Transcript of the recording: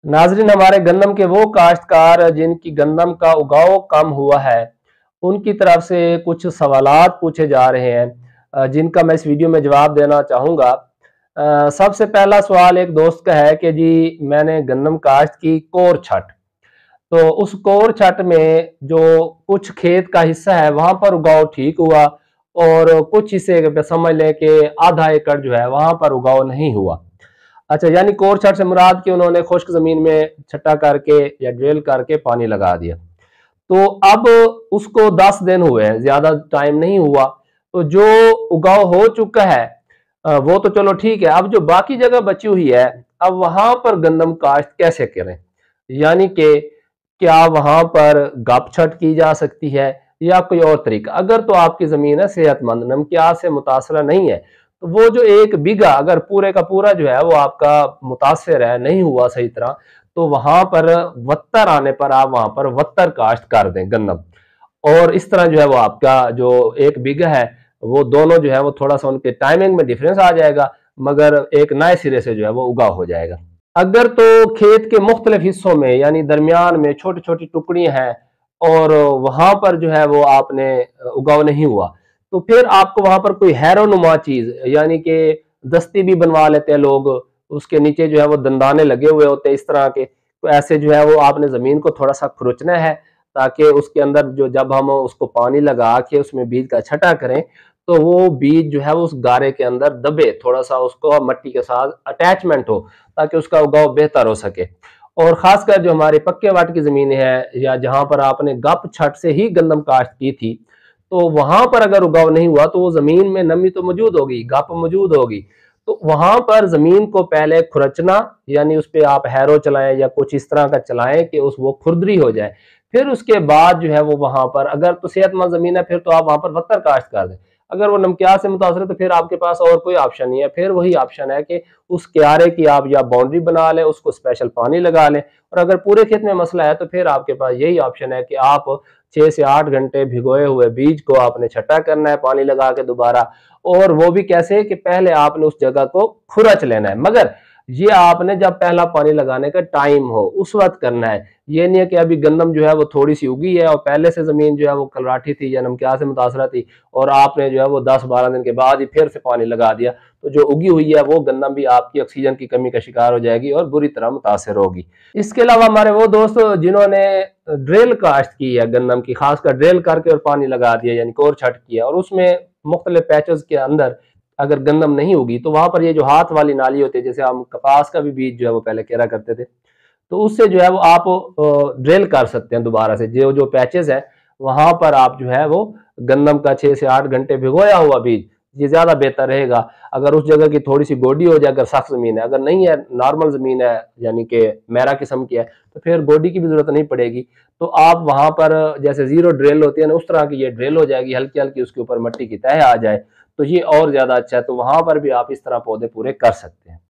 नाजरीन, हमारे गंदम के वो काश्तकार जिनकी गंदम का उगाव कम हुआ है, उनकी तरफ से कुछ सवालात पूछे जा रहे हैं, जिनका मैं इस वीडियो में जवाब देना चाहूँगा। सबसे पहला सवाल एक दोस्त का है कि जी, मैंने गंदम काश्त की कोर छट, तो उस कोर छट में जो कुछ खेत का हिस्सा है वहां पर उगाव ठीक हुआ, और कुछ हिस्से पे समझ लें कि आधा एकड़ जो है वहां पर उगाव नहीं हुआ। अच्छा, यानी कोर छट से मुराद कि उन्होंने खुश्क जमीन में छट्टा करके या ड्रिल करके पानी लगा दिया। तो अब उसको 10 दिन हुए हैं, ज्यादा टाइम नहीं हुआ। तो जो उगाव हो चुका है वो तो चलो ठीक है। अब जो बाकी जगह बची हुई है, अब वहां पर गंदम काश्त कैसे करें? यानी कि क्या वहां पर गपछट की जा सकती है या कोई और तरीका? अगर तो आपकी जमीन है सेहतमंद, नमकियात से मुतासरा नहीं है, तो वो जो 1 बीघा अगर पूरे का पूरा जो है वो आपका मुतासर है, नहीं हुआ सही तरह, तो वहां पर वत्तर आने पर आप वहां पर वत्तर काश्त कर दें गंदम। और इस तरह जो है वो आपका जो 1 बीघा है, वो दोनों जो है वो थोड़ा सा उनके टाइमिंग में डिफरेंस आ जाएगा, मगर एक नए सिरे से जो है वो उगाव हो जाएगा। अगर तो खेत के मुख्तलिफ हिस्सों में यानी दरमियान में छोटी छोटी टुकड़ियां हैं और वहां पर जो है वो आपने उगाव नहीं हुआ, तो फिर आपको वहां पर कोई हैरोनुमा चीज, यानी कि दस्ती भी बनवा लेते हैं लोग, उसके नीचे जो है वो दंदाने लगे हुए होते हैं इस तरह के, तो ऐसे जो है वो आपने जमीन को थोड़ा सा खुरचना है, ताकि उसके अंदर जो जब हम उसको पानी लगा के उसमें बीज का छटा करें, तो वो बीज जो है वो उस गारे के अंदर दबे, थोड़ा सा उसको मट्टी के साथ अटैचमेंट हो, ताकि उसका उगाव बेहतर हो सके। और खासकर जो हमारे पक्के वाट की जमीन है या जहां पर आपने गप छट से ही गंदम काश्त की थी, तो वहां पर अगर उगाव नहीं हुआ तो वो जमीन में नमी तो मौजूद होगी, गप मौजूद होगी। तो वहां पर जमीन को पहले खुरचना, यानी उस पर आप हैरो चलाएं या कुछ इस तरह का चलाएं कि उस वो खुरदरी हो जाए। फिर उसके बाद जो है वो वहां पर अगर तो सेहतमंद जमीन है, फिर तो आप वहां पर वत्तर काश्त कर दें। अगर वो नमकियात से मुतासर है, तो फिर आपके पास और कोई ऑप्शन नहीं है। फिर वही ऑप्शन है कि उस क्यारे की आप या बाउंड्री बना लें, उसको स्पेशल पानी लगा लें। और अगर पूरे खेत में मसला है, तो फिर आपके पास यही ऑप्शन है कि आप 6 से 8 घंटे भिगोए हुए बीज को आपने छटा करना है पानी लगा के दोबारा। और वो भी कैसे कि पहले आपने उस जगह को खुरच लेना है, मगर ये आपने जब पहला पानी लगाने का टाइम हो उस वक्त करना है। ये नहीं है कि अभी गंदम जो है वो थोड़ी सी उगी है और पहले से जमीन जो है वो कलराठी थी या नमकियात से मुतासरा थी, और आपने जो है वो 10-12 दिन के बाद ही फिर से पानी लगा दिया, तो जो उगी हुई है वो गंदम भी आपकी ऑक्सीजन की कमी का शिकार हो जाएगी और बुरी तरह मुतासर होगी। इसके अलावा हमारे वो दोस्त जिन्होंने ड्रिल काश्त की है गंदम की, खासकर ड्रिल करके और पानी लगा दिया यानी कोर छट किया, और उसमें मुख्तलिफ पैचेस के अंदर अगर गंदम नहीं होगी, तो वहां पर ये जो हाथ वाली नाली होती है, जैसे हम कपास का भी बीज जो है वो पहले केरा करते थे, तो उससे जो है वो आप ड्रिल कर सकते हैं दोबारा से। जो जो पैचेस है वहां पर आप जो है वो गंदम का 6 से 8 घंटे भिगोया हुआ बीज, ये ज्यादा बेहतर रहेगा। अगर उस जगह की थोड़ी सी गोडी हो जाए, अगर सख्त जमीन है, अगर नहीं है नॉर्मल जमीन है यानी कि मैरा किस्म की है, तो फिर गोडी की भी जरूरत नहीं पड़ेगी। तो आप वहां पर जैसे जीरो ड्रिल होती है ना, उस तरह की ये ड्रिल हो जाएगी, हल्की हल्की उसके ऊपर मट्टी की तह आ जाए, तो ये और ज्यादा अच्छा है। तो वहां पर भी आप इस तरह पौधे पूरे कर सकते हैं।